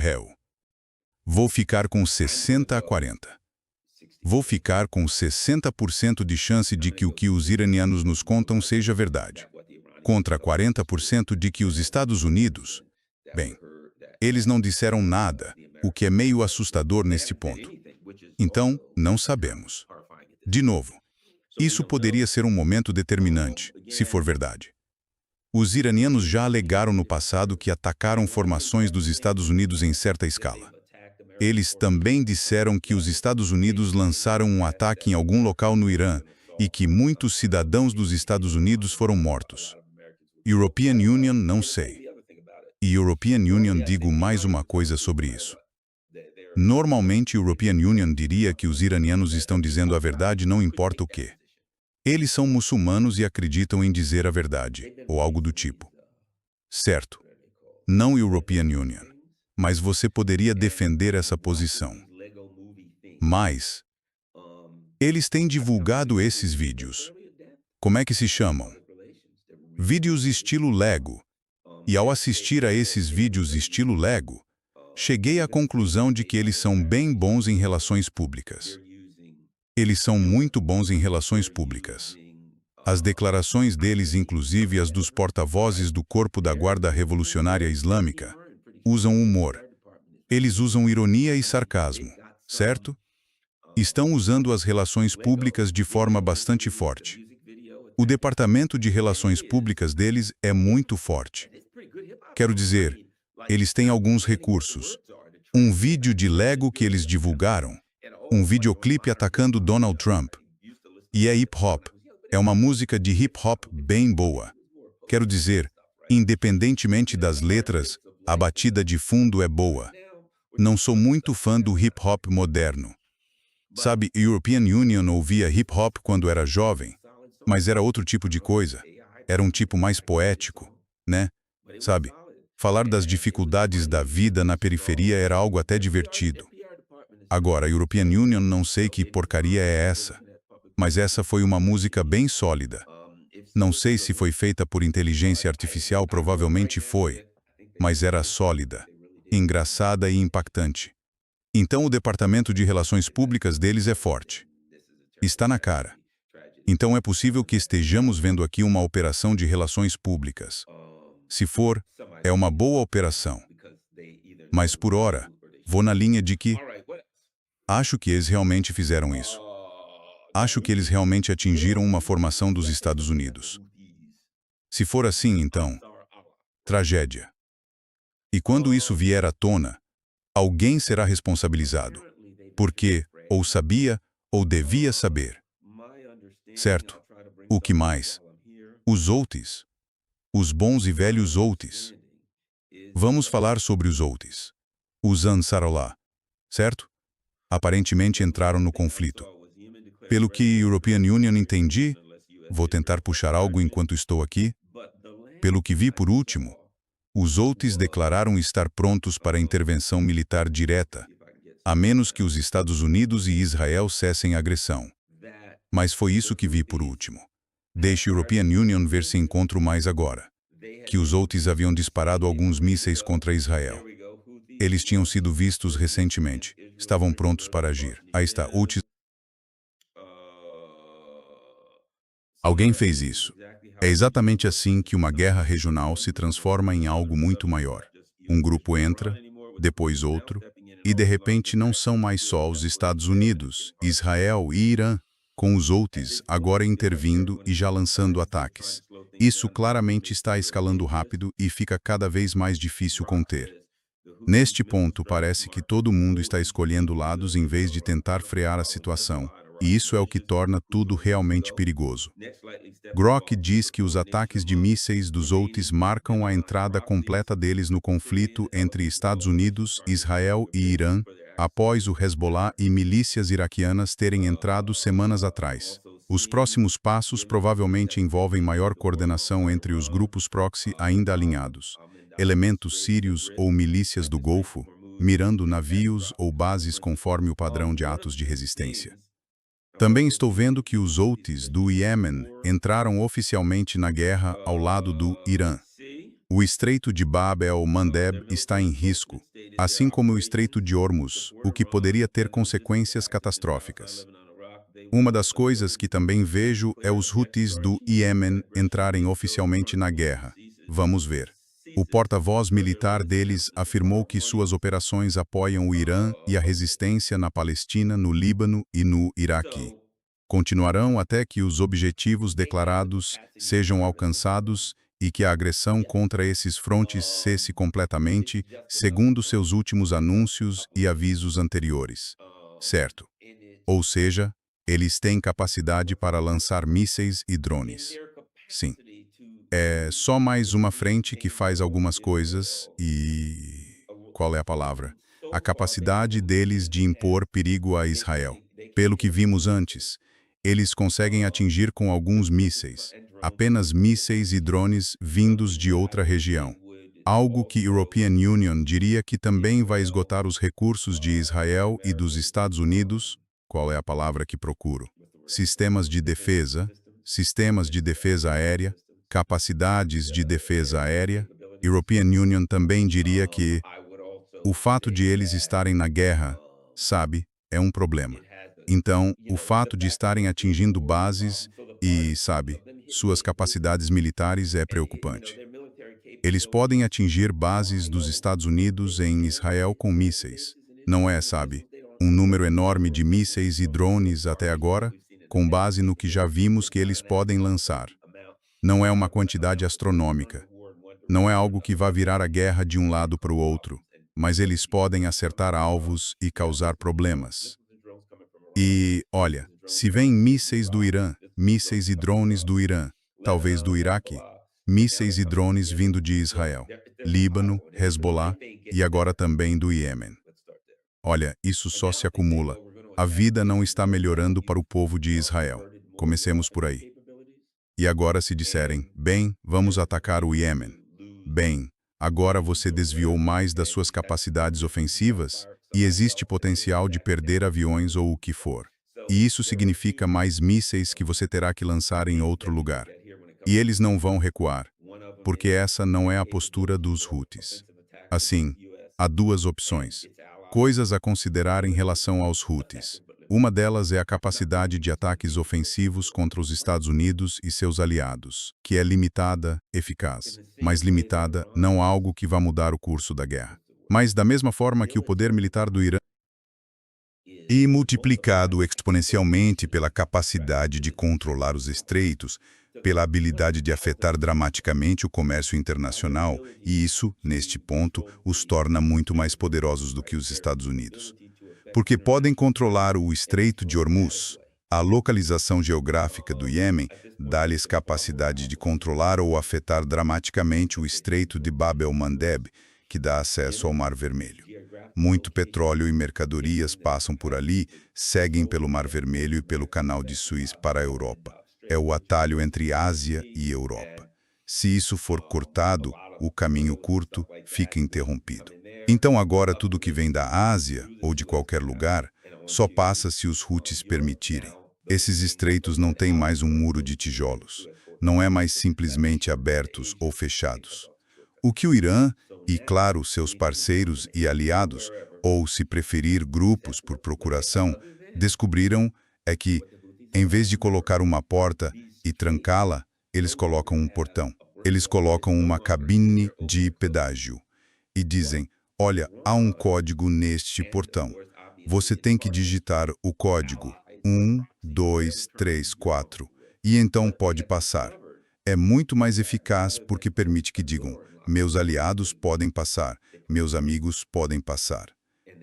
Réu. Vou ficar com 60 a 40. Vou ficar com 60% de chance de que o que os iranianos nos contam seja verdade, contra 40% de que os Estados Unidos... Bem, eles não disseram nada, o que é meio assustador neste ponto. Então, não sabemos. De novo, isso poderia ser um momento determinante, se for verdade. Os iranianos já alegaram no passado que atacaram formações dos Estados Unidos em certa escala. Eles também disseram que os Estados Unidos lançaram um ataque em algum local no Irã e que muitos cidadãos dos Estados Unidos foram mortos. European Union, não sei. E European Union, digo mais uma coisa sobre isso. Normalmente, European Union diria que os iranianos estão dizendo a verdade não importa o quê. Eles são muçulmanos e acreditam em dizer a verdade, ou algo do tipo. Certo. Não European Union. Mas você poderia defender essa posição. Mas, eles têm divulgado esses vídeos. Como é que se chamam? Vídeos estilo Lego. E ao assistir a esses vídeos estilo Lego, cheguei à conclusão de que eles são bem bons em relações públicas. Eles são muito bons em relações públicas. As declarações deles, inclusive as dos porta-vozes do Corpo da Guarda Revolucionária Islâmica, usam humor. Eles usam ironia e sarcasmo, certo? Estão usando as relações públicas de forma bastante forte. O departamento de relações públicas deles é muito forte. Quero dizer, eles têm alguns recursos. Um vídeo de Lego que eles divulgaram, um videoclipe atacando Donald Trump. E é hip-hop. É uma música de hip-hop bem boa. Quero dizer, independentemente das letras, a batida de fundo é boa. Não sou muito fã do hip-hop moderno. Sabe, European Union ouvia hip-hop quando era jovem, mas era outro tipo de coisa. Era um tipo mais poético, né? Sabe, falar das dificuldades da vida na periferia era algo até divertido. Agora, European Union não sei que porcaria é essa, mas essa foi uma música bem sólida. Não sei se foi feita por inteligência artificial, provavelmente foi, mas era sólida, engraçada e impactante. Então o departamento de relações públicas deles é forte. Está na cara. Então é possível que estejamos vendo aqui uma operação de relações públicas. Se for, é uma boa operação. Mas por ora, vou na linha de que acho que eles realmente fizeram isso. Acho que eles realmente atingiram uma formação dos Estados Unidos. Se for assim, então, tragédia. E quando isso vier à tona, alguém será responsabilizado. Porque, ou sabia, ou devia saber. Certo? O que mais? Os outros. Os bons e velhos outros. Vamos falar sobre os outros. Os Ansarallah. Certo? Aparentemente entraram no conflito. Pelo que European Union entendi, vou tentar puxar algo enquanto estou aqui. Pelo que vi por último, os outros declararam estar prontos para intervenção militar direta, a menos que os Estados Unidos e Israel cessem a agressão. Mas foi isso que vi por último. Deixe European Union ver se encontro mais agora. Que os outros haviam disparado alguns mísseis contra Israel. Eles tinham sido vistos recentemente. Estavam prontos para agir. Aí está, outros. Alguém fez isso. É exatamente assim que uma guerra regional se transforma em algo muito maior. Um grupo entra, depois outro, e de repente não são mais só os Estados Unidos, Israel e Irã, com os outros agora intervindo e já lançando ataques. Isso claramente está escalando rápido e fica cada vez mais difícil conter. Neste ponto, parece que todo mundo está escolhendo lados em vez de tentar frear a situação, e isso é o que torna tudo realmente perigoso. Grok diz que os ataques de mísseis dos outros marcam a entrada completa deles no conflito entre Estados Unidos, Israel e Irã, após o Hezbollah e milícias iraquianas terem entrado semanas atrás. Os próximos passos provavelmente envolvem maior coordenação entre os grupos proxy ainda alinhados, elementos sírios ou milícias do Golfo, mirando navios ou bases conforme o padrão de atos de resistência. Também estou vendo que os Houthis do Iêmen entraram oficialmente na guerra ao lado do Irã. O Estreito de Bab el-Mandeb está em risco, assim como o Estreito de Hormuz, o que poderia ter consequências catastróficas. Uma das coisas que também vejo é os Houthis do Iêmen entrarem oficialmente na guerra. Vamos ver. O porta-voz militar deles afirmou que suas operações apoiam o Irã e a resistência na Palestina, no Líbano e no Iraque. Continuarão até que os objetivos declarados sejam alcançados e que a agressão contra esses frontes cesse completamente, segundo seus últimos anúncios e avisos anteriores. Certo. Ou seja, eles têm capacidade para lançar mísseis e drones. Sim. É só mais uma frente que faz algumas coisas e... qual é a palavra? A capacidade deles de impor perigo a Israel. Pelo que vimos antes, eles conseguem atingir com alguns mísseis, apenas mísseis e drones vindos de outra região. Algo que a European Union diria que também vai esgotar os recursos de Israel e dos Estados Unidos. Qual é a palavra que procuro? Sistemas de defesa aérea, capacidades de defesa aérea. European Union também diria que o fato de eles estarem na guerra, sabe, é um problema. Então, o fato de estarem atingindo bases e, sabe, suas capacidades militares é preocupante. Eles podem atingir bases dos Estados Unidos em Israel com mísseis. Não é, sabe, um número enorme de mísseis e drones até agora, com base no que já vimos que eles podem lançar. Não é uma quantidade astronômica. Não é algo que vá virar a guerra de um lado para o outro, mas eles podem acertar alvos e causar problemas. E, olha, se vêm mísseis do Irã, mísseis e drones do Irã, talvez do Iraque, mísseis e drones vindo de Israel, Líbano, Hezbollah e agora também do Iêmen. Olha, isso só se acumula. A vida não está melhorando para o povo de Israel. Comecemos por aí. E agora se disserem, bem, vamos atacar o Iêmen. Bem, agora você desviou mais das suas capacidades ofensivas e existe potencial de perder aviões ou o que for. E isso significa mais mísseis que você terá que lançar em outro lugar. E eles não vão recuar, porque essa não é a postura dos Houthis. Assim, há duas opções. Coisas a considerar em relação aos Houthis. Uma delas é a capacidade de ataques ofensivos contra os Estados Unidos e seus aliados, que é limitada, eficaz, mas limitada, não algo que vá mudar o curso da guerra. Mas da mesma forma que o poder militar do Irã e multiplicado exponencialmente pela capacidade de controlar os estreitos, pela habilidade de afetar dramaticamente o comércio internacional, e isso, neste ponto, os torna muito mais poderosos do que os Estados Unidos. Porque podem controlar o Estreito de Hormuz. A localização geográfica do Iêmen dá-lhes capacidade de controlar ou afetar dramaticamente o Estreito de Bab el-Mandeb, que dá acesso ao Mar Vermelho. Muito petróleo e mercadorias passam por ali, seguem pelo Mar Vermelho e pelo Canal de Suez para a Europa. É o atalho entre Ásia e Europa. Se isso for cortado, o caminho curto fica interrompido. Então agora tudo que vem da Ásia, ou de qualquer lugar, só passa se os Houthis permitirem. Esses estreitos não têm mais um muro de tijolos. Não é mais simplesmente abertos ou fechados. O que o Irã, e claro, seus parceiros e aliados, ou se preferir grupos por procuração, descobriram é que, em vez de colocar uma porta e trancá-la, eles colocam um portão. Eles colocam uma cabine de pedágio e dizem, olha, há um código neste portão. Você tem que digitar o código 1, 2, 3, 4 e então pode passar. É muito mais eficaz porque permite que digam, meus aliados podem passar, meus amigos podem passar.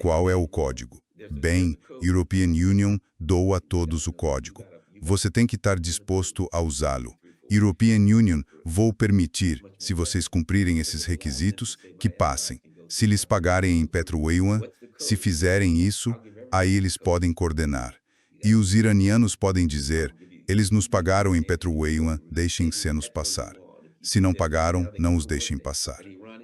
Qual é o código? Bem, European Union doa a todos o código. Você tem que estar disposto a usá-lo. European Union, vou permitir, se vocês cumprirem esses requisitos, que passem. Se lhes pagarem em Petro-Yuan, se fizerem isso, aí eles podem coordenar. E os iranianos podem dizer, eles nos pagaram em Petro-Yuan, deixem-se nos passar. Se não pagaram, não os deixem passar.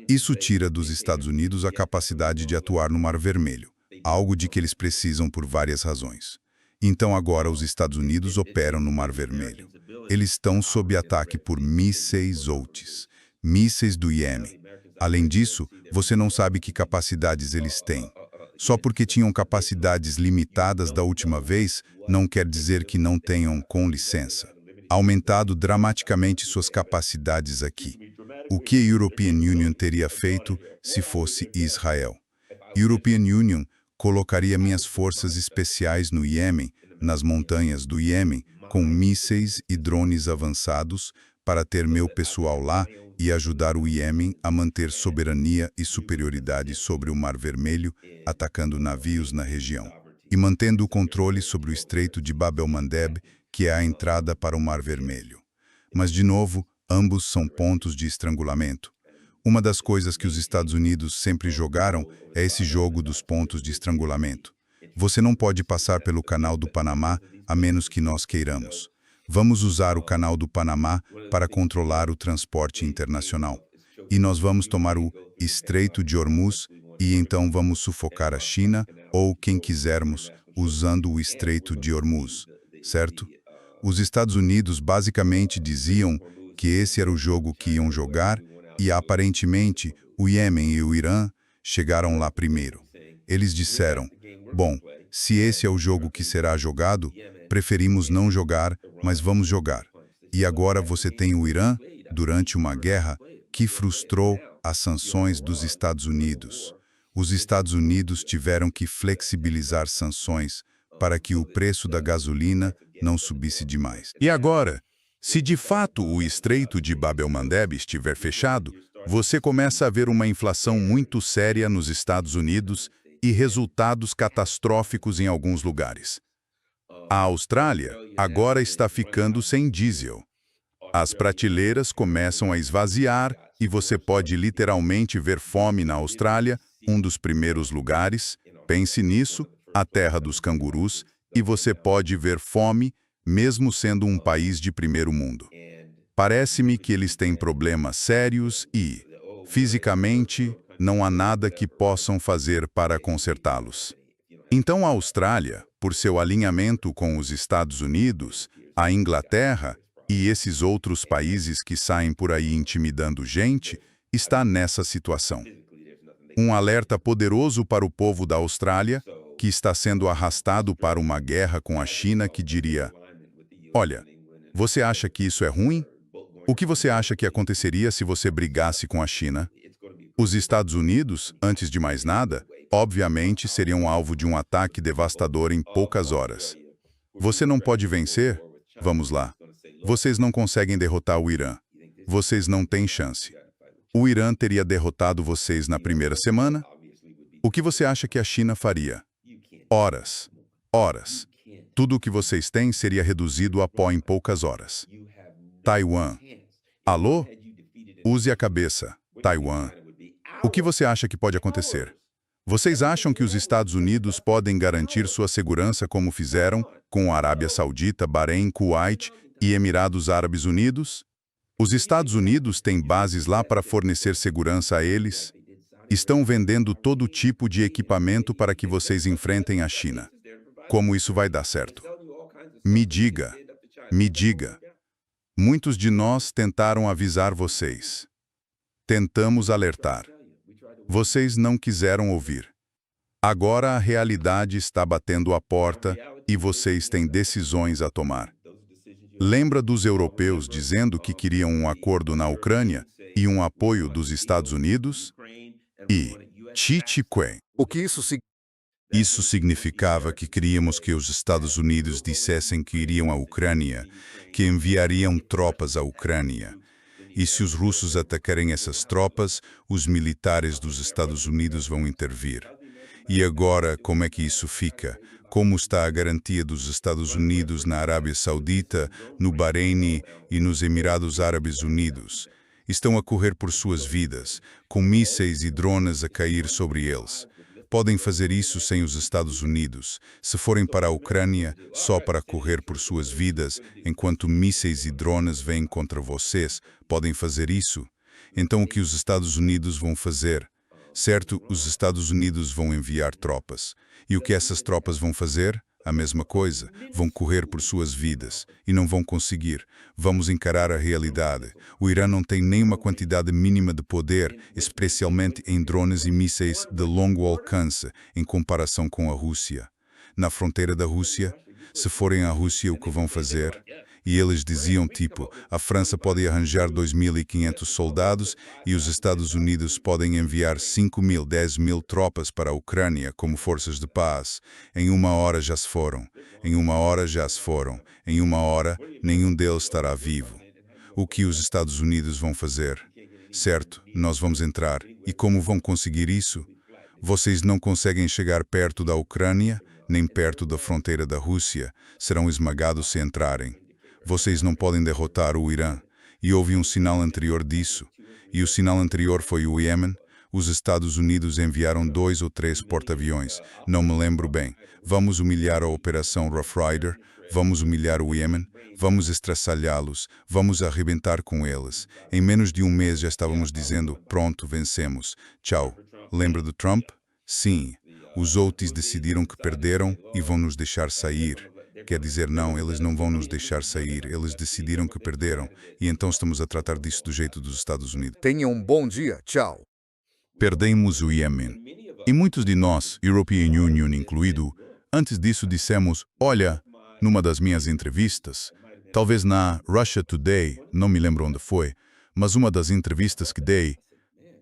Isso tira dos Estados Unidos a capacidade de atuar no Mar Vermelho, algo de que eles precisam por várias razões. Então agora os Estados Unidos operam no Mar Vermelho. Eles estão sob ataque por mísseis Houthis, mísseis do Iêmen. Além disso, você não sabe que capacidades eles têm. Só porque tinham capacidades limitadas da última vez, não quer dizer que não tenham, com licença, aumentado dramaticamente suas capacidades aqui. O que a European Union teria feito se fosse Israel? European Union colocaria minhas forças especiais no Iêmen, nas montanhas do Iêmen, com mísseis e drones avançados, para ter meu pessoal lá e ajudar o Iêmen a manter soberania e superioridade sobre o Mar Vermelho, atacando navios na região, e mantendo o controle sobre o Estreito de Bab el-Mandeb, que é a entrada para o Mar Vermelho. Mas, de novo, ambos são pontos de estrangulamento. Uma das coisas que os Estados Unidos sempre jogaram é esse jogo dos pontos de estrangulamento. Você não pode passar pelo Canal do Panamá a menos que nós queiramos. Vamos usar o Canal do Panamá para controlar o transporte internacional. E nós vamos tomar o Estreito de Hormuz e então vamos sufocar a China ou quem quisermos usando o Estreito de Hormuz, certo? Os Estados Unidos basicamente diziam que esse era o jogo que iam jogar e, aparentemente, o Iêmen e o Irã chegaram lá primeiro. Eles disseram, bom, se esse é o jogo que será jogado, preferimos não jogar, mas vamos jogar. E agora você tem o Irã, durante uma guerra, que frustrou as sanções dos Estados Unidos. Os Estados Unidos tiveram que flexibilizar sanções para que o preço da gasolina não subisse demais. E agora, se de fato o Estreito de Bab el-Mandeb estiver fechado, você começa a ver uma inflação muito séria nos Estados Unidos e resultados catastróficos em alguns lugares. A Austrália agora está ficando sem diesel. As prateleiras começam a esvaziar e você pode literalmente ver fome na Austrália, um dos primeiros lugares, pense nisso, a terra dos cangurus, e você pode ver fome mesmo sendo um país de primeiro mundo. Parece-me que eles têm problemas sérios e, fisicamente, não há nada que possam fazer para consertá-los. Então a Austrália, por seu alinhamento com os Estados Unidos, a Inglaterra e esses outros países que saem por aí intimidando gente, está nessa situação. Um alerta poderoso para o povo da Austrália, que está sendo arrastado para uma guerra com a China, que diria: olha, você acha que isso é ruim? O que você acha que aconteceria se você brigasse com a China? Os Estados Unidos, antes de mais nada, obviamente seriam alvo de um ataque devastador em poucas horas. Você não pode vencer? Vamos lá. Vocês não conseguem derrotar o Irã. Vocês não têm chance. O Irã teria derrotado vocês na primeira semana? O que você acha que a China faria? Horas. Horas. Tudo o que vocês têm seria reduzido a pó em poucas horas. Taiwan. Alô? Use a cabeça. Taiwan. O que você acha que pode acontecer? Vocês acham que os Estados Unidos podem garantir sua segurança como fizeram com a Arábia Saudita, Bahrein, Kuwait e Emirados Árabes Unidos? Os Estados Unidos têm bases lá para fornecer segurança a eles? Estão vendendo todo tipo de equipamento para que vocês enfrentem a China. Como isso vai dar certo? Me diga. Me diga. Muitos de nós tentaram avisar vocês. Tentamos alertar. Vocês não quiseram ouvir. Agora a realidade está batendo a porta e vocês têm decisões a tomar. Lembra dos europeus dizendo que queriam um acordo na Ucrânia e um apoio dos Estados Unidos? E Chichiquém. O que isso significa? Isso significava que queríamos que os Estados Unidos dissessem que iriam à Ucrânia, que enviariam tropas à Ucrânia. E se os russos atacarem essas tropas, os militares dos Estados Unidos vão intervir. E agora, como é que isso fica? Como está a garantia dos Estados Unidos na Arábia Saudita, no Bahrein e nos Emirados Árabes Unidos? Estão a correr por suas vidas, com mísseis e drones a cair sobre eles. Podem fazer isso sem os Estados Unidos. Se forem para a Ucrânia, só para correr por suas vidas, enquanto mísseis e drones vêm contra vocês, podem fazer isso? Então o que os Estados Unidos vão fazer? Certo, os Estados Unidos vão enviar tropas. E o que essas tropas vão fazer? A mesma coisa, vão correr por suas vidas e não vão conseguir. Vamos encarar a realidade. O Irã não tem nenhuma quantidade mínima de poder, especialmente em drones e mísseis de longo alcance, em comparação com a Rússia. Na fronteira da Rússia, se forem à Rússia, o que vão fazer? E eles diziam tipo, a França pode arranjar 2.500 soldados e os Estados Unidos podem enviar 5.000, 10.000 tropas para a Ucrânia como forças de paz. Em uma hora já se foram. Em uma hora já se foram. Em uma hora, nenhum deles estará vivo. O que os Estados Unidos vão fazer? Certo, nós vamos entrar. E como vão conseguir isso? Vocês não conseguem chegar perto da Ucrânia, nem perto da fronteira da Rússia. Serão esmagados se entrarem. Vocês não podem derrotar o Irã. E houve um sinal anterior disso. E o sinal anterior foi o Iêmen. Os Estados Unidos enviaram 2 ou 3 porta-aviões. Não me lembro bem. Vamos humilhar a Operação Rough Rider. Vamos humilhar o Iêmen. Vamos estraçalhá-los. Vamos arrebentar com eles. Em menos de um mês já estávamos dizendo, pronto, vencemos. Tchau. Lembra do Trump? Sim. Os Houthis decidiram que perderam e vão nos deixar sair. Quer dizer, não, eles não vão nos deixar sair. Eles decidiram que perderam. E então estamos a tratar disso do jeito dos Estados Unidos. Tenha um bom dia. Tchau. Perdemos o Iêmen. E muitos de nós, European Union incluído, antes disso dissemos, olha, numa das minhas entrevistas, talvez na Russia Today, não me lembro onde foi, mas uma das entrevistas que dei,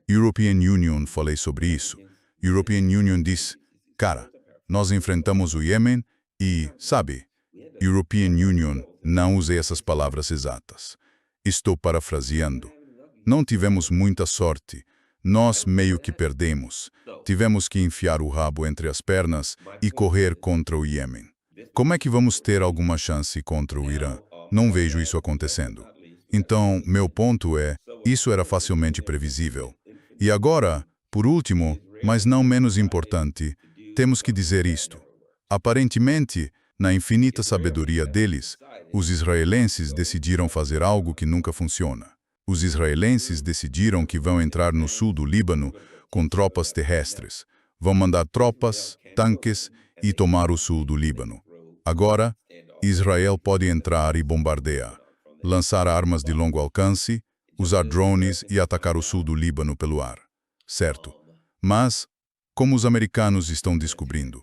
European Union falei sobre isso. European Union disse, cara, nós enfrentamos o Iêmen e, sabe, European Union, não usei essas palavras exatas. Estou parafraseando. Não tivemos muita sorte. Nós meio que perdemos. Tivemos que enfiar o rabo entre as pernas e correr contra o Iêmen. Como é que vamos ter alguma chance contra o Irã? Não vejo isso acontecendo. Então, meu ponto é, isso era facilmente previsível. E agora, por último, mas não menos importante, temos que dizer isto. Aparentemente, na infinita sabedoria deles, os israelenses decidiram fazer algo que nunca funciona. Os israelenses decidiram que vão entrar no sul do Líbano com tropas terrestres. Vão mandar tropas, tanques e tomar o sul do Líbano. Agora, Israel pode entrar e bombardear, lançar armas de longo alcance, usar drones e atacar o sul do Líbano pelo ar. Certo. Mas, como os americanos estão descobrindo,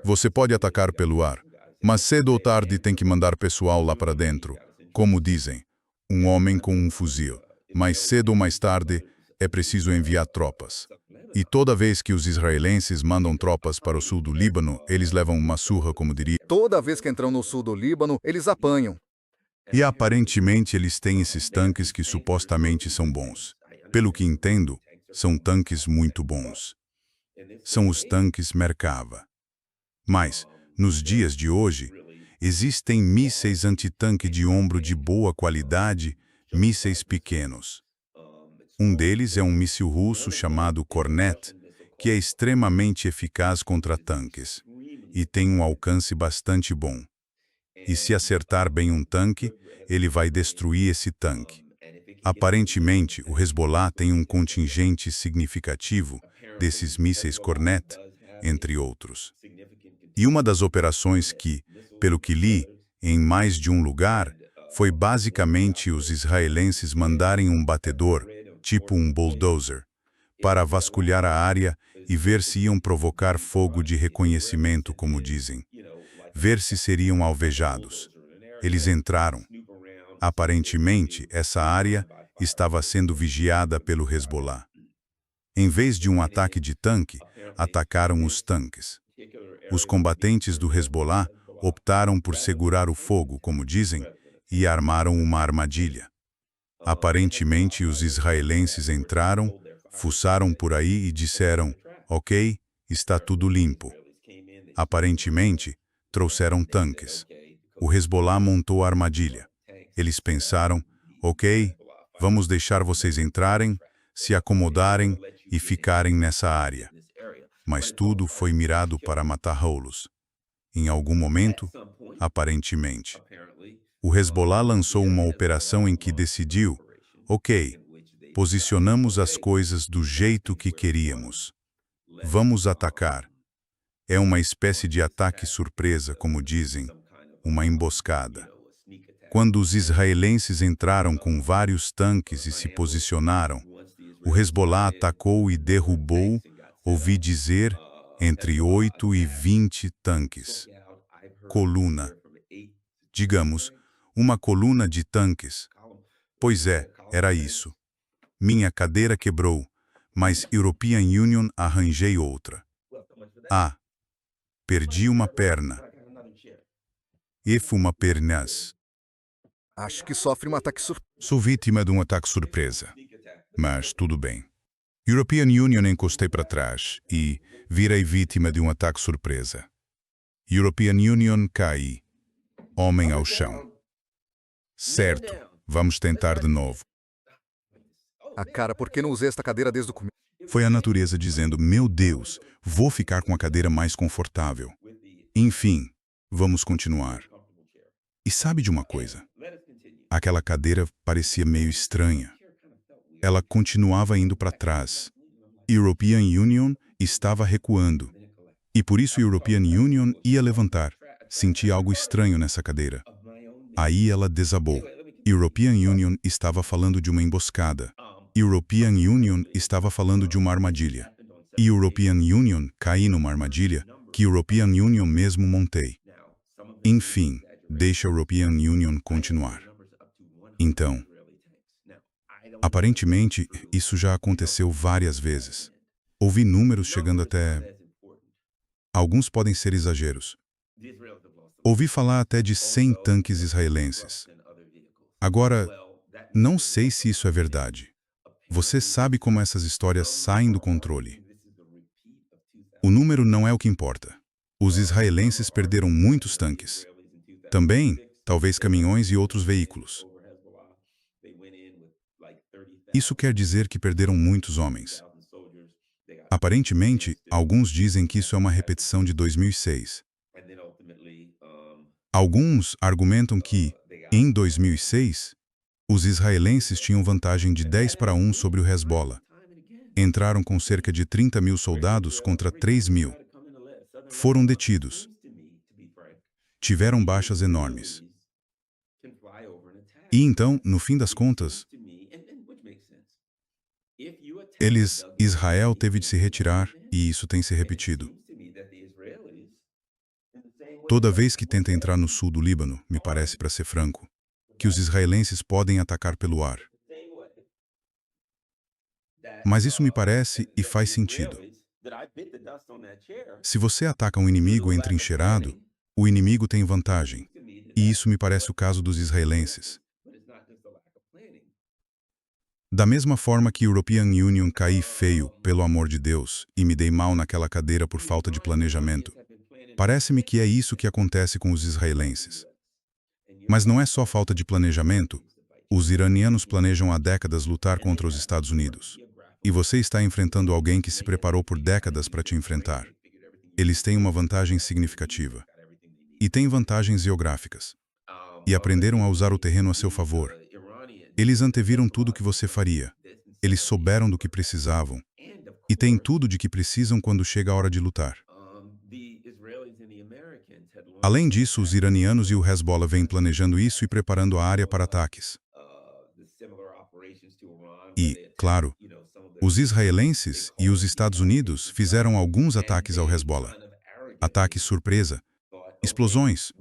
você pode atacar pelo ar, mas cedo ou tarde tem que mandar pessoal lá para dentro. Como dizem, um homem com um fuzil. Mais cedo ou mais tarde, é preciso enviar tropas. E toda vez que os israelenses mandam tropas para o sul do Líbano, eles levam uma surra, como diria. Toda vez que entram no sul do Líbano, eles apanham. E aparentemente eles têm esses tanques que supostamente são bons. Pelo que entendo, são tanques muito bons. São os tanques Merkava. Mas, nos dias de hoje, existem mísseis antitanque de ombro de boa qualidade, mísseis pequenos. Um deles é um míssil russo chamado Kornet, que é extremamente eficaz contra tanques e tem um alcance bastante bom. E se acertar bem um tanque, ele vai destruir esse tanque. Aparentemente, o Hezbollah tem um contingente significativo desses mísseis Kornet, entre outros. E uma das operações que, pelo que li, em mais de um lugar, foi basicamente os israelenses mandarem um batedor, tipo um bulldozer, para vasculhar a área e ver se iam provocar fogo de reconhecimento, como dizem. Ver se seriam alvejados. Eles entraram. Aparentemente, essa área estava sendo vigiada pelo Hezbollah. Em vez de um ataque de tanque, atacaram os tanques. Os combatentes do Hezbollah optaram por segurar o fogo, como dizem, e armaram uma armadilha. Aparentemente, os israelenses entraram, fuçaram por aí e disseram, ok, está tudo limpo. Aparentemente, trouxeram tanques. O Hezbollah montou a armadilha. Eles pensaram, ok, vamos deixar vocês entrarem, se acomodarem e ficarem nessa área. Mas tudo foi mirado para matar rolos. Em algum momento, aparentemente, o Hezbollah lançou uma operação em que decidiu, ok, posicionamos as coisas do jeito que queríamos. Vamos atacar. É uma espécie de ataque surpresa, como dizem, uma emboscada. Quando os israelenses entraram com vários tanques e se posicionaram, o Hezbollah atacou e derrubou, ouvi dizer, entre 8 e 20 tanques. Coluna. Digamos, uma coluna de tanques. Pois é, era isso. Minha cadeira quebrou, mas European Union arranjei outra. Ah, perdi uma perna. E uma pernas. Acho que sofre um ataque surpresa. Sou vítima de um ataque surpresa. Mas tudo bem. European Union encostei para trás e virei vítima de um ataque surpresa. European Union cai. Homem ao chão. Certo, vamos tentar de novo. Ah, cara, por que não usei esta cadeira desde o começo? Foi a natureza dizendo, meu Deus, vou ficar com a cadeira mais confortável. Enfim, vamos continuar. E sabe de uma coisa? Aquela cadeira parecia meio estranha. Ela continuava indo para trás. European Union estava recuando. E por isso European Union ia levantar. Senti algo estranho nessa cadeira. Aí ela desabou. European Union estava falando de uma emboscada. European Union estava falando de uma armadilha. E European Union caí numa armadilha que European Union mesmo montei. Enfim, deixa European Union continuar. Então, aparentemente, isso já aconteceu várias vezes. Ouvi números chegando até... Alguns podem ser exageros. Ouvi falar até de 100 tanques israelenses. Agora, não sei se isso é verdade. Você sabe como essas histórias saem do controle. O número não é o que importa. Os israelenses perderam muitos tanques. Também, talvez caminhões e outros veículos. Isso quer dizer que perderam muitos homens. Aparentemente, alguns dizem que isso é uma repetição de 2006. Alguns argumentam que, em 2006, os israelenses tinham vantagem de 10-1 sobre o Hezbollah. Entraram com cerca de 30 mil soldados contra 3 mil. Foram detidos. Tiveram baixas enormes. E então, no fim das contas, Israel teve de se retirar e isso tem se repetido. Toda vez que tenta entrar no sul do Líbano, me parece, para ser franco, que os israelenses podem atacar pelo ar. Mas isso me parece e faz sentido. Se você ataca um inimigo entrincheirado, o inimigo tem vantagem. E isso me parece o caso dos israelenses. Da mesma forma que European Union caí feio, pelo amor de Deus, e me dei mal naquela cadeira por falta de planejamento, parece-me que é isso que acontece com os israelenses. Mas não é só falta de planejamento. Os iranianos planejam há décadas lutar contra os Estados Unidos. E você está enfrentando alguém que se preparou por décadas para te enfrentar. Eles têm uma vantagem significativa. E têm vantagens geográficas. E aprenderam a usar o terreno a seu favor. Eles anteviram tudo o que você faria. Eles souberam do que precisavam. E têm tudo de que precisam quando chega a hora de lutar. Além disso, os iranianos e o Hezbollah vêm planejando isso e preparando a área para ataques. E, claro, os israelenses e os Estados Unidos fizeram alguns ataques ao Hezbollah. Ataques surpresa, explosões,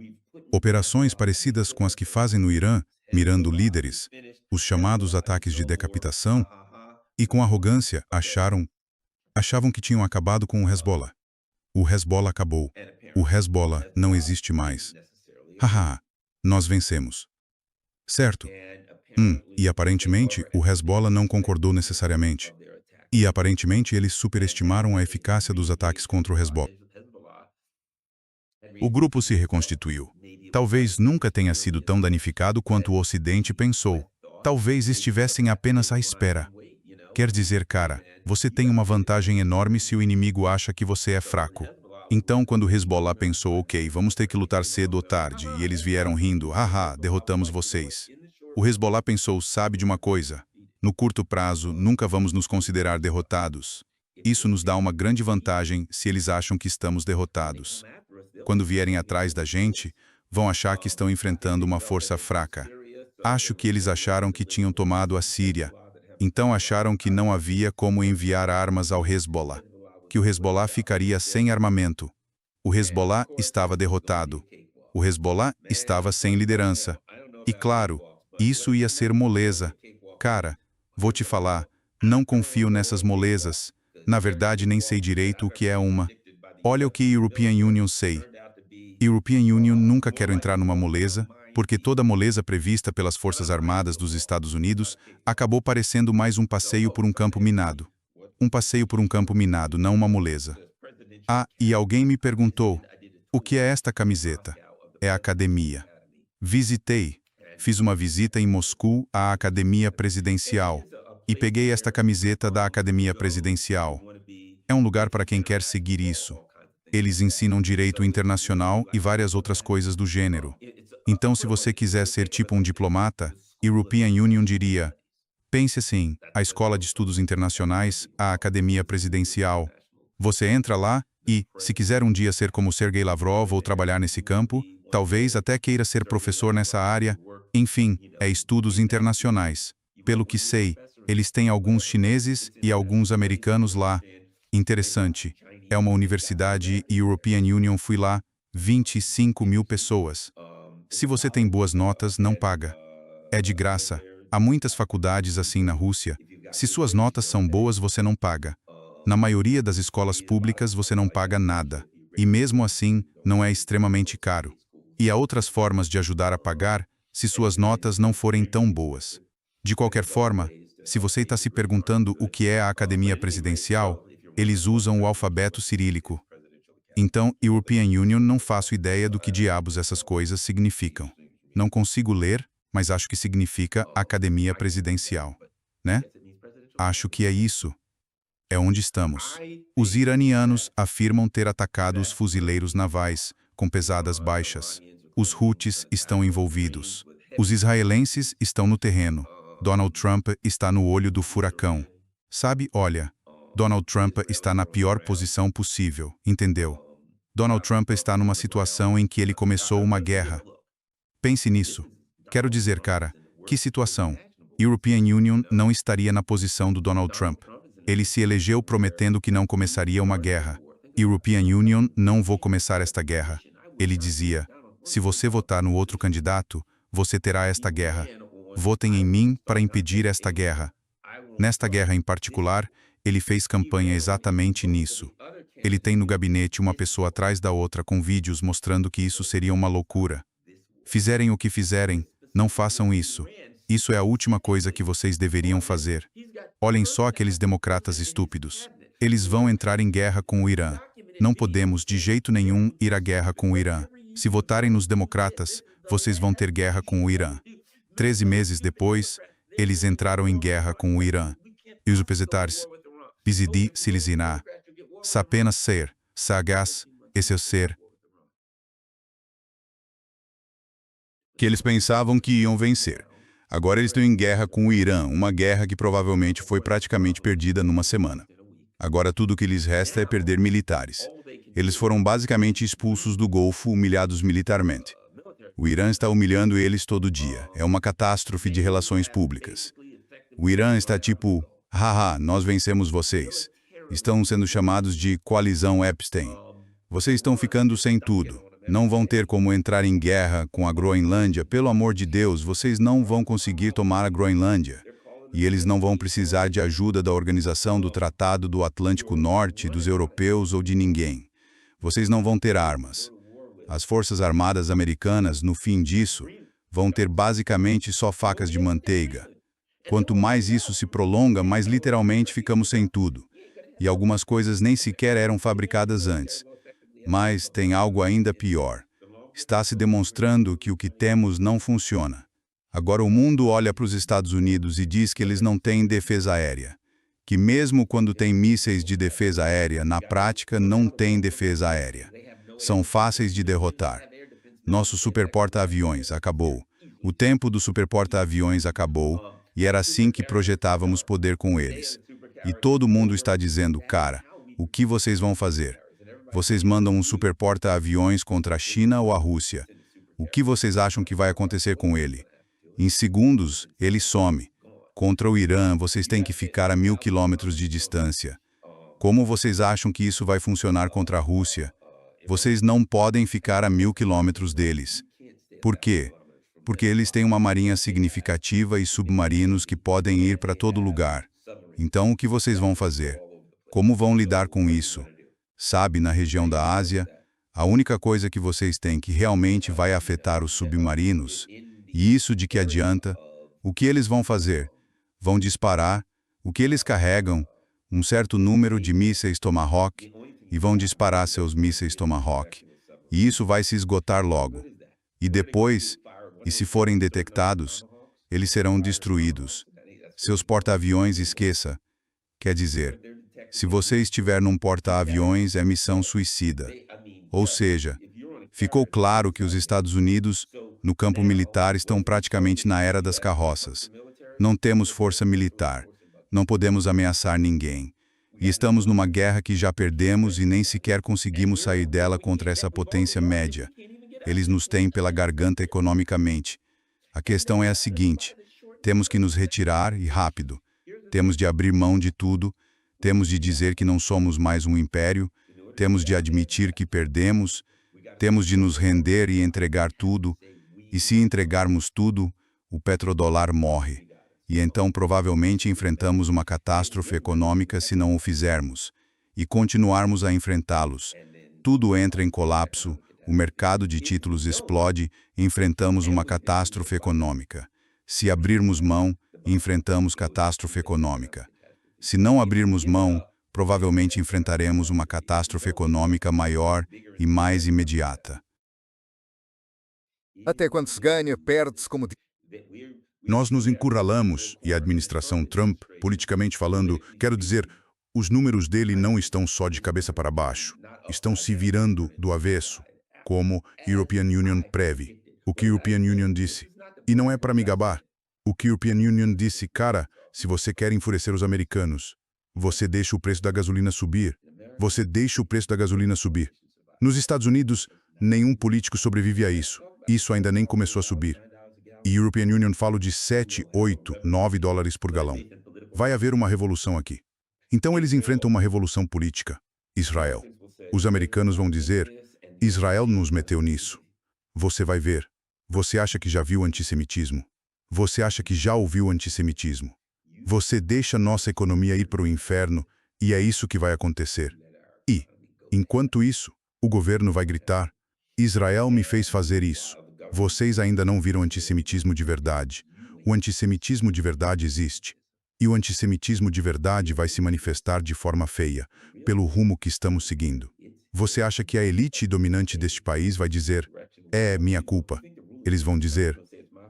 operações parecidas com as que fazem no Irã, mirando líderes, os chamados ataques de decapitação, e com arrogância achavam que tinham acabado com o Hezbollah. O Hezbollah acabou. O Hezbollah não existe mais. Haha, nós vencemos. Certo? E aparentemente o Hezbollah não concordou necessariamente. E aparentemente eles superestimaram a eficácia dos ataques contra o Hezbollah. O grupo se reconstituiu. Talvez nunca tenha sido tão danificado quanto o Ocidente pensou. Talvez estivessem apenas à espera. Quer dizer, cara, você tem uma vantagem enorme se o inimigo acha que você é fraco. Então, quando o Hezbollah pensou, ok, vamos ter que lutar cedo ou tarde, e eles vieram rindo, haha, derrotamos vocês. O Hezbollah pensou, sabe de uma coisa? No curto prazo, nunca vamos nos considerar derrotados. Isso nos dá uma grande vantagem se eles acham que estamos derrotados. Quando vierem atrás da gente, vão achar que estão enfrentando uma força fraca. Acho que eles acharam que tinham tomado a Síria. Então acharam que não havia como enviar armas ao Hezbollah, que o Hezbollah ficaria sem armamento. O Hezbollah estava derrotado. O Hezbollah estava sem liderança. E claro, isso ia ser moleza. Cara, vou te falar, não confio nessas molezas. Na verdade, nem sei direito o que é uma. Olha o que European Union sei. European Union nunca quer entrar numa moleza, porque toda moleza prevista pelas Forças Armadas dos Estados Unidos acabou parecendo mais um passeio por um campo minado. Um passeio por um campo minado, não uma moleza. Ah, e alguém me perguntou, o que é esta camiseta? É a academia. Visitei. Fiz uma visita em Moscou à Academia Presidencial e peguei esta camiseta da Academia Presidencial. É um lugar para quem quer seguir isso. Eles ensinam direito internacional e várias outras coisas do gênero. Então, se você quiser ser tipo um diplomata, European Union diria, pense assim, a Escola de Estudos Internacionais, a Academia Presidencial. Você entra lá e, se quiser um dia ser como Sergei Lavrov ou trabalhar nesse campo, talvez até queira ser professor nessa área, enfim, é estudos internacionais. Pelo que sei, eles têm alguns chineses e alguns americanos lá. Interessante. É uma universidade e European Union fui lá, 25 mil pessoas. Se você tem boas notas, não paga. É de graça. Há muitas faculdades assim na Rússia. Se suas notas são boas, você não paga. Na maioria das escolas públicas, você não paga nada. E mesmo assim, não é extremamente caro. E há outras formas de ajudar a pagar se suas notas não forem tão boas. De qualquer forma, se você está se perguntando o que é a Academia Presidencial, eles usam o alfabeto cirílico. Então, European Union não faço ideia do que diabos essas coisas significam. Não consigo ler, mas acho que significa Academia Presidencial, né? Acho que é isso. É onde estamos. Os iranianos afirmam ter atacado os fuzileiros navais, com pesadas baixas. Os Houthis estão envolvidos. Os israelenses estão no terreno. Donald Trump está no olho do furacão. Sabe, olha, Donald Trump está na pior posição possível, entendeu? Donald Trump está numa situação em que ele começou uma guerra. Pense nisso. Quero dizer, cara, que situação? European Union não estaria na posição do Donald Trump. Ele se elegeu prometendo que não começaria uma guerra. European Union, não vou começar esta guerra. Ele dizia, se você votar no outro candidato, você terá esta guerra. Votem em mim para impedir esta guerra. Nesta guerra em particular, ele fez campanha exatamente nisso. Ele tem no gabinete uma pessoa atrás da outra com vídeos mostrando que isso seria uma loucura. Fizerem o que fizerem, não façam isso. Isso é a última coisa que vocês deveriam fazer. Olhem só aqueles democratas estúpidos. Eles vão entrar em guerra com o Irã. Não podemos, de jeito nenhum, ir à guerra com o Irã. Se votarem nos democratas, vocês vão ter guerra com o Irã. 13 meses depois, eles entraram em guerra com o Irã. E os opositores, Bizidi, Silizina, apenas ser, sagaz, esse ser. Que eles pensavam que iam vencer. Agora eles estão em guerra com o Irã, uma guerra que provavelmente foi praticamente perdida numa semana. Agora tudo o que lhes resta é perder militares. Eles foram basicamente expulsos do Golfo, humilhados militarmente. O Irã está humilhando eles todo dia. É uma catástrofe de relações públicas. O Irã está tipo, haha, nós vencemos vocês. Estão sendo chamados de coalizão Epstein. Vocês estão ficando sem tudo. Não vão ter como entrar em guerra com a Groenlândia. Pelo amor de Deus, vocês não vão conseguir tomar a Groenlândia. E eles não vão precisar de ajuda da Organização do Tratado do Atlântico Norte, dos europeus ou de ninguém. Vocês não vão ter armas. As Forças Armadas Americanas, no fim disso, vão ter basicamente só facas de manteiga. Quanto mais isso se prolonga, mais literalmente ficamos sem tudo. E algumas coisas nem sequer eram fabricadas antes. Mas tem algo ainda pior. Está se demonstrando que o que temos não funciona. Agora o mundo olha para os Estados Unidos e diz que eles não têm defesa aérea. Que mesmo quando tem mísseis de defesa aérea, na prática não tem defesa aérea. São fáceis de derrotar. Nosso superporta-aviões acabou. O tempo do superporta-aviões acabou e era assim que projetávamos poder com eles. E todo mundo está dizendo, cara, o que vocês vão fazer? Vocês mandam um superporta-aviões contra a China ou a Rússia. O que vocês acham que vai acontecer com ele? Em segundos, ele some. Contra o Irã, vocês têm que ficar a 1.000 quilômetros de distância. Como vocês acham que isso vai funcionar contra a Rússia? Vocês não podem ficar a 1.000 quilômetros deles. Por quê? Porque eles têm uma marinha significativa e submarinos que podem ir para todo lugar. Então, o que vocês vão fazer? Como vão lidar com isso? Sabe, na região da Ásia, a única coisa que vocês têm que realmente vai afetar os submarinos, e isso de que adianta? O que eles vão fazer? Vão disparar o que eles carregam, um certo número de mísseis Tomahawk, e vão disparar seus mísseis Tomahawk. E isso vai se esgotar logo. E depois, e se forem detectados, eles serão destruídos. Seus porta-aviões, esqueça. Quer dizer, se você estiver num porta-aviões, é missão suicida. Ou seja, ficou claro que os Estados Unidos, no campo militar, estão praticamente na era das carroças. Não temos força militar. Não podemos ameaçar ninguém. E estamos numa guerra que já perdemos e nem sequer conseguimos sair dela contra essa potência média. Eles nos têm pela garganta economicamente. A questão é a seguinte: temos que nos retirar e rápido. Temos de abrir mão de tudo. Temos de dizer que não somos mais um império. Temos de admitir que perdemos. Temos de nos render e entregar tudo. E se entregarmos tudo, o petrodólar morre. E então provavelmente enfrentamos uma catástrofe econômica se não o fizermos. E continuarmos a enfrentá-los. Tudo entra em colapso, o mercado de títulos explode e enfrentamos uma catástrofe econômica. Se abrirmos mão, enfrentamos catástrofe econômica. Se não abrirmos mão, provavelmente enfrentaremos uma catástrofe econômica maior e mais imediata. Até quando se ganha, perde-se como... Nós nos encurralamos, e a administração Trump, politicamente falando, quero dizer, os números dele não estão só de cabeça para baixo, estão se virando do avesso, como European Union preve. O que European Union disse? E não é para me gabar. O que European Union disse, cara, se você quer enfurecer os americanos, você deixa o preço da gasolina subir. Você deixa o preço da gasolina subir. Nos Estados Unidos, nenhum político sobrevive a isso. Isso ainda nem começou a subir. E European Union fala de 7, 8, 9 dólares por galão. Vai haver uma revolução aqui. Então eles enfrentam uma revolução política. Israel. Os americanos vão dizer, Israel nos meteu nisso. Você vai ver. Você acha que já viu antissemitismo? Você acha que já ouviu antissemitismo? Você deixa nossa economia ir para o inferno e é isso que vai acontecer. E, enquanto isso, o governo vai gritar, Israel me fez fazer isso. Vocês ainda não viram antissemitismo de verdade. O antissemitismo de verdade existe. E o antissemitismo de verdade vai se manifestar de forma feia, pelo rumo que estamos seguindo. Você acha que a elite dominante deste país vai dizer, é minha culpa? Eles vão dizer,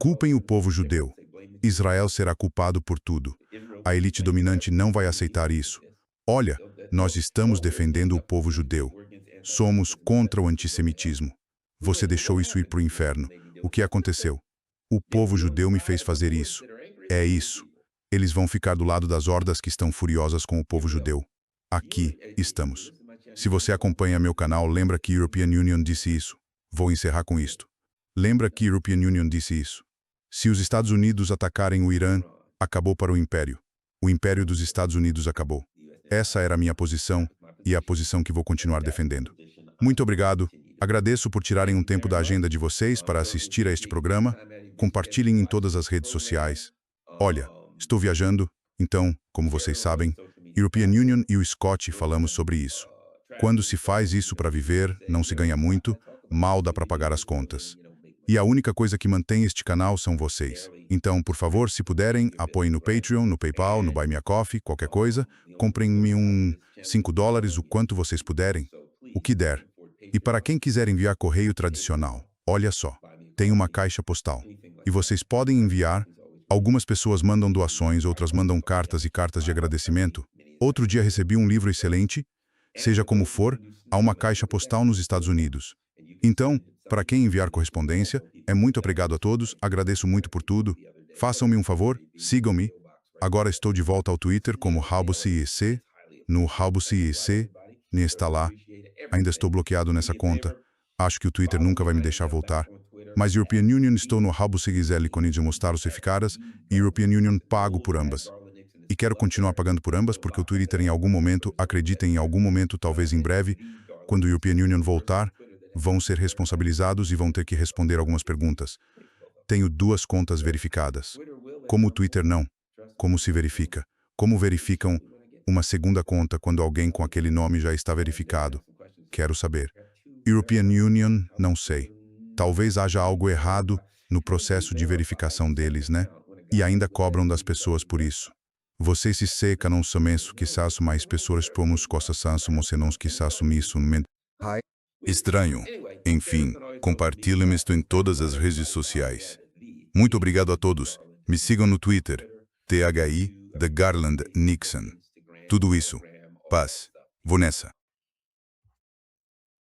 culpem o povo judeu. Israel será culpado por tudo. A elite dominante não vai aceitar isso. Olha, nós estamos defendendo o povo judeu. Somos contra o antissemitismo. Você deixou isso ir para o inferno. O que aconteceu? O povo judeu me fez fazer isso. É isso. Eles vão ficar do lado das hordas que estão furiosas com o povo judeu. Aqui estamos. Se você acompanha meu canal, lembra que European Union disse isso. Vou encerrar com isto. Lembra que European Union disse isso. Se os Estados Unidos atacarem o Irã, acabou para o império. O império dos Estados Unidos acabou. Essa era a minha posição e a posição que vou continuar defendendo. Muito obrigado. Agradeço por tirarem um tempo da agenda de vocês para assistir a este programa. Compartilhem em todas as redes sociais. Olha, estou viajando, então, como vocês sabem, European Union e o Scott falamos sobre isso. Quando se faz isso para viver, não se ganha muito, mal dá para pagar as contas. E a única coisa que mantém este canal são vocês. Então, por favor, se puderem, apoiem no Patreon, no PayPal, no Buy Me a Coffee, qualquer coisa. Comprem-me $5, o quanto vocês puderem, o que der. E para quem quiser enviar correio tradicional, olha só, tem uma caixa postal. E vocês podem enviar, algumas pessoas mandam doações, outras mandam cartas e cartas de agradecimento. Outro dia recebi um livro excelente, seja como for, a uma caixa postal nos Estados Unidos. Então, para quem enviar correspondência, muito obrigado a todos, agradeço muito por tudo. Façam-me um favor, sigam-me. Agora estou de volta ao Twitter como Halbucy no Halbucy está lá. Ainda estou bloqueado nessa conta. Acho que o Twitter nunca vai me deixar voltar. Mas European Union estou no Halbucy ícone de mostrar os ficaras e European Union pago por ambas. E quero continuar pagando por ambas porque o Twitter em algum momento, acreditem em algum momento, talvez em breve, quando o European Union voltar, vão ser responsabilizados e vão ter que responder algumas perguntas. Tenho 2 contas verificadas. Como o Twitter não? Como se verifica? Como verificam uma segunda conta quando alguém com aquele nome já está verificado? Quero saber. European Union, não sei. Talvez haja algo errado no processo de verificação deles, né? E ainda cobram das pessoas por isso. Vocês se seca não somente quizás mais pessoas pomos costas sanso senão quizás isso Hi. Estranho. Enfim, compartilhem isto em todas as redes sociais. Muito obrigado a todos. Me sigam no Twitter, THI, The Garland Nixon. Tudo isso. Paz. Vou nessa.